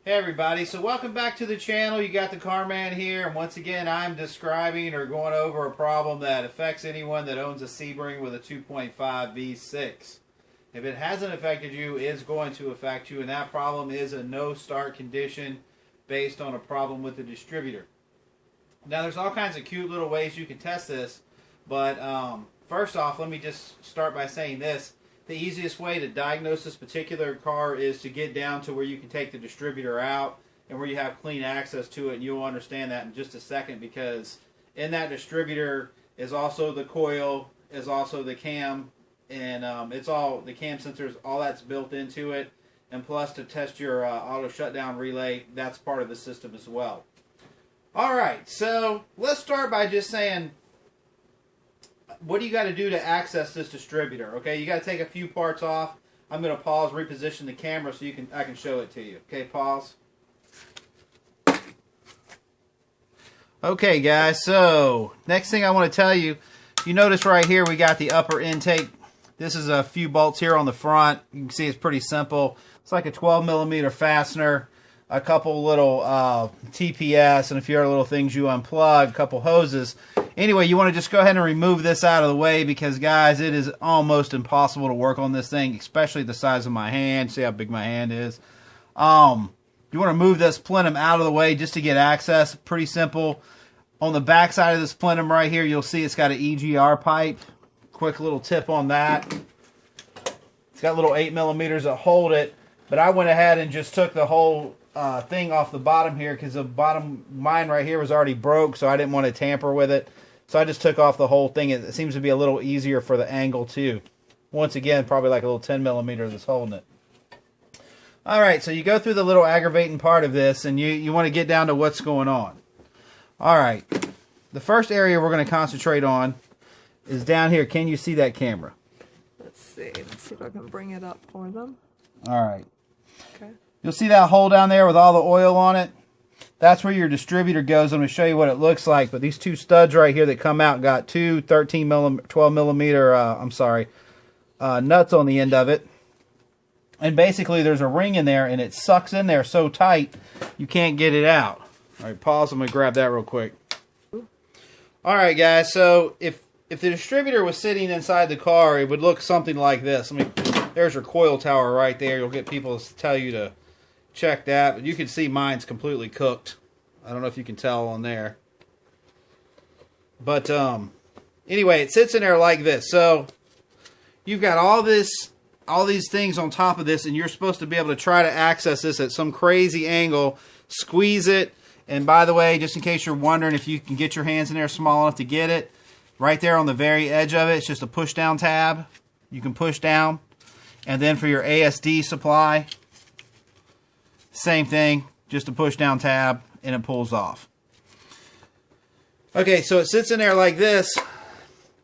Hey everybody, so welcome back to the channel. You got the Carman here, and once again I'm describing or going over a problem that affects anyone that owns a Sebring with a 2.5 V6. If it hasn't affected you, it's going to affect you, and that problem is a no start condition based on a problem with the distributor. Now there's all kinds of cute little ways you can test this, but first off, let me just start by saying this. The easiest way to diagnose this particular car is to get down to where you can take the distributor out and where you have clean access to it, and you'll understand that in just a second, because in that distributor is also the coil, is also the cam, and it's all the cam sensors, all that's built into it, and plus to test your auto shutdown relay, that's part of the system as well. Alright, so let's start by just saying, what do you got to do to access this distributor? Okay, you got to take a few parts off. I'm going to pause, reposition the camera so I can show it to you. Okay, pause. Okay, guys, so next thing I want to tell you, you notice right here we got the upper intake. This is a few bolts here on the front. You can see it's pretty simple. It's like a 12mm fastener, a couple little TPS, and a few other little things you unplug, a couple hoses. Anyway, you want to just go ahead and remove this out of the way because, guys, it is almost impossible to work on this thing, especially the size of my hand. See how big my hand is? You want to move this plenum out of the way just to get access. Pretty simple. On the back side of this plenum right here, you'll see it's got an EGR pipe. Quick little tip on that. It's got little 8mm that hold it, but I went ahead and just took the whole thing off the bottom here because the bottom, mine right here was already broke, so I didn't want to tamper with it. So I just took off the whole thing. It seems to be a little easier for the angle too. Once again, probably like a little 10mm that's holding it. Alright, so you go through the little aggravating part of this, and you want to get down to what's going on. Alright, the first area we're going to concentrate on is down here. Can you see that camera? Let's see if I can bring it up for them. Alright. Okay. You'll see that hole down there with all the oil on it? That's where your distributor goes. I'm going to show you what it looks like. But these two studs right here that come out got two 12mm nuts on the end of it. And basically there's a ring in there, and it sucks in there so tight you can't get it out. Alright, pause. I'm going to grab that real quick. Alright, guys. So if the distributor was sitting inside the car, it would look something like this. There's your coil tower right there. You'll get people to tell you to check that, but you can see mine's completely cooked. I don't know if you can tell on there. But anyway, it sits in there like this. So you've got all these things on top of this, and you're supposed to be able to try to access this at some crazy angle, squeeze it. And by the way, just in case you're wondering if you can get your hands in there small enough to get it, right there on the very edge of it, it's just a push down tab. You can push down. And then for your ASD supply, same thing, just a push down tab, and it pulls off. Okay, so it sits in there like this,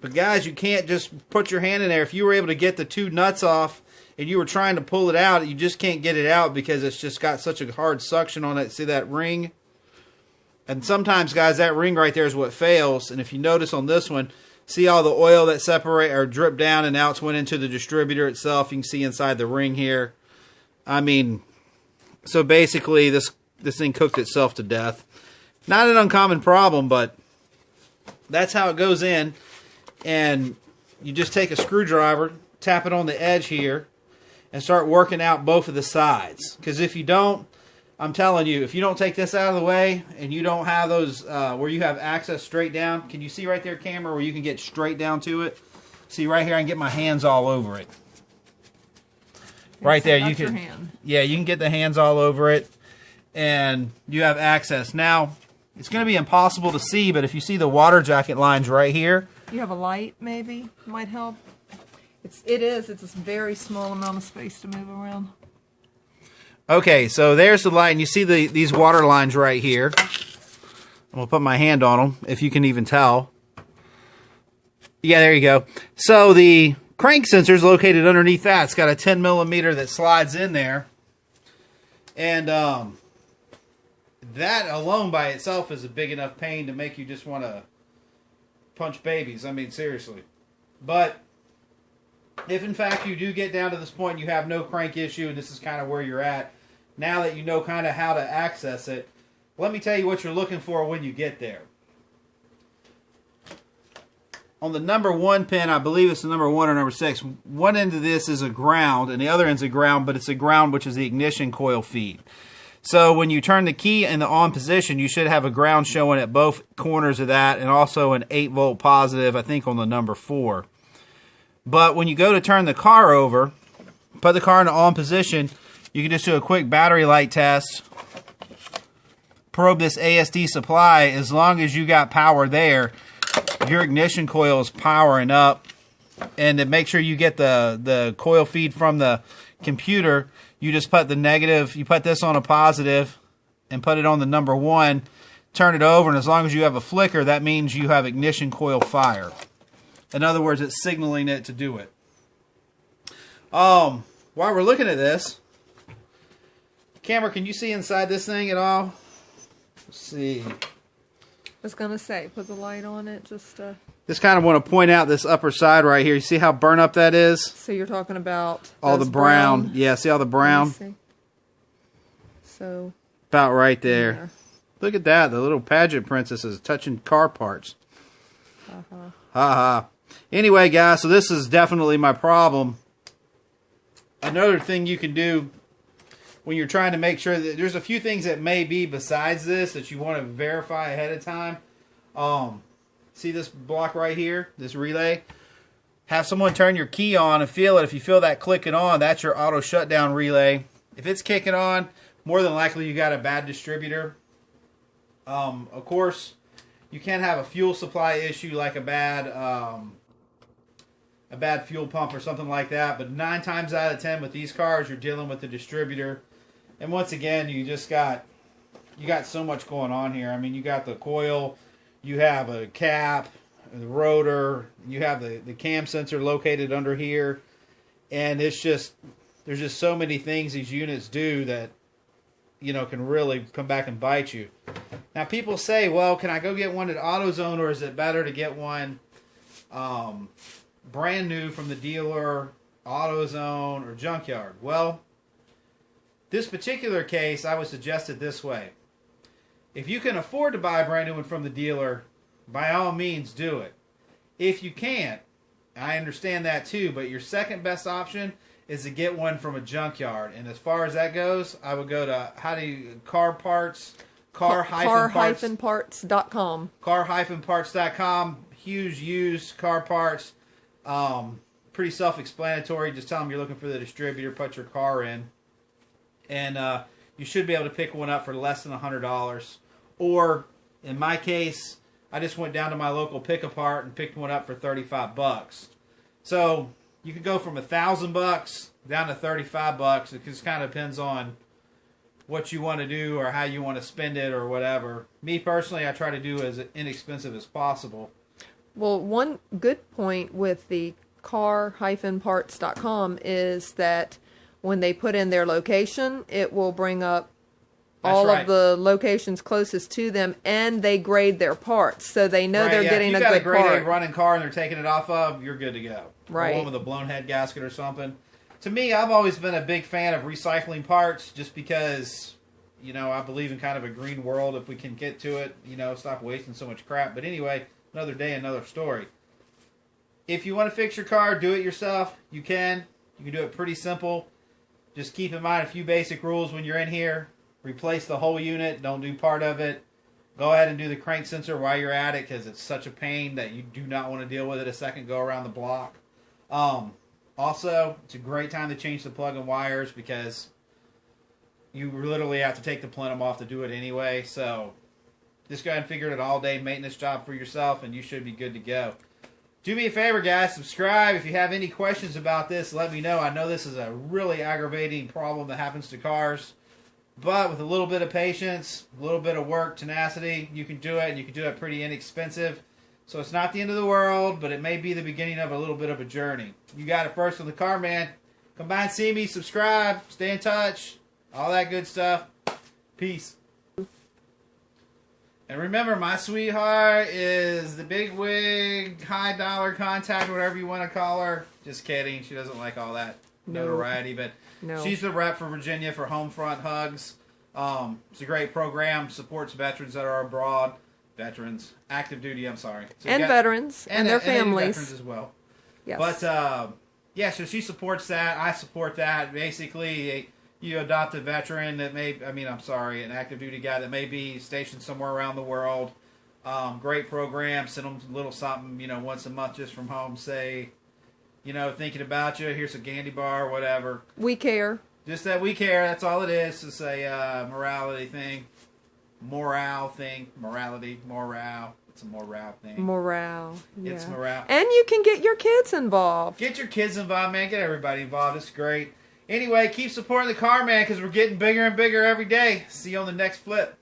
but guys, you can't just put your hand in there. If you were able to get the two nuts off and you were trying to pull it out, you just can't get it out because it's just got such a hard suction on it. See that ring? And sometimes, guys, that ring right there is what fails. And if you notice on this one, see all the oil that separate or drip down and now it's went into the distributor itself. You can see inside the ring here. I mean, so basically this thing cooked itself to death. Not an uncommon problem, but that's how it goes in. And you just take a screwdriver, tap it on the edge here, and start working out both of the sides. Because if you don't, I'm telling you, if you don't take this out of the way and you don't have those where you have access straight down, can you see right there, camera, where you can get straight down to it? See right here, I can get my hands all over it. Right there, you can. Yeah, you can get the hands all over it, and you have access. Now, it's going to be impossible to see, but if you see the water jacket lines right here, you have a light, maybe might help. It's a very small amount of space to move around. Okay, so there's the light, and you see these water lines right here. I'm going to put my hand on them, if you can even tell. Yeah, there you go. So the crank sensor is located underneath that. It's got a 10mm that slides in there. And that alone by itself is a big enough pain to make you just want to punch babies. I mean, seriously. But if in fact you do get down to this point and you have no crank issue, and this is kind of where you're at, now that you know kind of how to access it, let me tell you what you're looking for when you get there. On the number 1 pin, I believe it's the number 1 or number 6, one end of this is a ground and the other end's a ground, but it's a ground which is the ignition coil feed. So when you turn the key in the on position, you should have a ground showing at both corners of that, and also an 8-volt positive, I think, on the number 4. But when you go to turn the car over, put the car in the on position, you can just do a quick battery light test, probe this ASD supply. As long as you got power there, your ignition coil is powering up. And to make sure you get the coil feed from the computer, you just put the negative, you put this on a positive and put it on the number 1, turn it over, and as long as you have a flicker, that means you have ignition coil fire. In other words, it's signaling it to do it. While we're looking at this, camera, can you see inside this thing at all? Let's see. I was going to say, put the light on it just Just kind of want to point out this upper side right here. You see how burnt up that is? So you're talking about all the brown. Yeah, see all the brown? See. So about right there. Look at that. The little pageant princesses touching car parts. Ha. Anyway, guys, so this is definitely my problem. Another thing you can do when you're trying to make sure that there's a few things that may be besides this that you want to verify ahead of time. See this block right here, this relay? Have someone turn your key on and feel it. If you feel that clicking on, that's your auto shutdown relay. If it's kicking on, more than likely you got a bad distributor. Of course, you can have a fuel supply issue like a bad fuel pump or something like that. But 9 times out of 10 with these cars, you're dealing with the distributor. And once again, you got so much going on here. I mean, you got the coil, you have a cap, the rotor, you have the cam sensor located under here, and there's just so many things these units do that can really come back and bite you. Now people say, well, can I go get one at AutoZone, or is it better to get one brand new from the dealer, AutoZone, or junkyard? Well, this particular case, I would suggest it this way. If you can afford to buy a brand new one from the dealer, by all means do it. If you can't, I understand that too, but your second best option is to get one from a junkyard. And as far as that goes, I would go to car-parts.com. Car-parts.com. Huge used car parts. Pretty self-explanatory. Just tell them you're looking for the distributor, put your car in, and you should be able to pick one up for less than $100. Or, in my case, I just went down to my local pick-a-part and picked one up for $35. So you could go from $1,000 down to $35. It just kind of depends on what you want to do or how you want to spend it or whatever. Me personally, I try to do as inexpensive as possible. Well, one good point with the car-parts.com is that when they put in their location, it will bring up all of the locations closest to them, and they grade their parts, so they know they're getting a good part. If you got a grade A running car and they're taking it off of, you're good to go. Right. One with a blown head gasket or something. To me, I've always been a big fan of recycling parts, just because, I believe in kind of a green world if we can get to it. Stop wasting so much crap. But anyway, another day, another story. If you want to fix your car, do it yourself. You can. You can do it pretty simple. Just keep in mind a few basic rules when you're in here. Replace the whole unit. Don't do part of it. Go ahead and do the crank sensor while you're at it, because it's such a pain that you do not want to deal with it a second go around the block. Also, it's a great time to change the plug and wires, because you literally have to take the plenum off to do it anyway. So just go ahead and figure it an all-day maintenance job for yourself, and you should be good to go. Do me a favor, guys. Subscribe. If you have any questions about this, let me know. I know this is a really aggravating problem that happens to cars. But with a little bit of patience, a little bit of work, tenacity, you can do it, and you can do it pretty inexpensive. So it's not the end of the world, but it may be the beginning of a little bit of a journey. You got it first on the Car Man. Come by and see me, subscribe, stay in touch, all that good stuff. Peace. And remember, my sweetheart is the big wig, high dollar contact, whatever you want to call her. Just kidding. She doesn't like all that notoriety, but No. She's the rep for Virginia for Home Front Hugs. It's a great program. Supports veterans that are abroad. Veterans. Active duty, I'm sorry. So and veterans. And their families. Veterans as well. Yes. But, yeah, so she supports that. I support that. Basically, you adopt a veteran that an active duty guy that may be stationed somewhere around the world. Great program. Send them a little something, once a month just from home. Say, thinking about you. Here's a candy bar, whatever. We care. Just that we care. That's all it is. It's a morality thing. Morality. Morale. It's a morale thing. Morale. Yeah. It's morale. And you can get your kids involved. Get your kids involved, man. Get everybody involved. It's great. Anyway, keep supporting the car, man, because we're getting bigger and bigger every day. See you on the next flip.